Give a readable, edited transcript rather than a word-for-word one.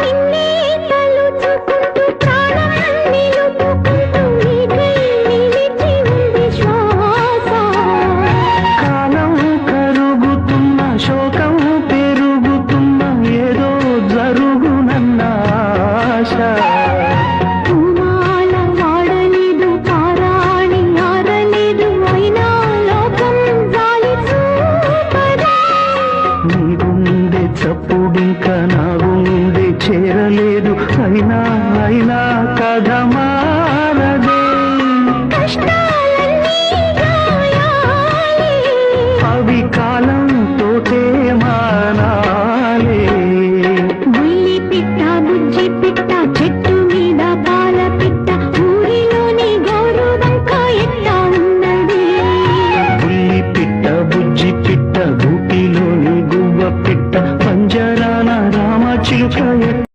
నిన్నే తలుచుకుంటూ ప్రాణం నిలుపుకుంటూ నీకై నిలిచి ఉంది శ్వాస. కాలం కరుగుతున్న శోకం పెరుగుతున్న ఏదో జరుగునన్న ఆశ. పూమాల వాడలేదు పారాణి ఆరలేదు అయినా లోకం జాలి చూపదా. నీ గుండె చప్పుడింకా నా గుండె చేరలేదు అయినా అయినా కథ మారదే. కష్టాలన్నీ గాయాలే అవి కాలంతోటే మానాలే. బుల్లి పిట్ట బుజ్జి పిట్ట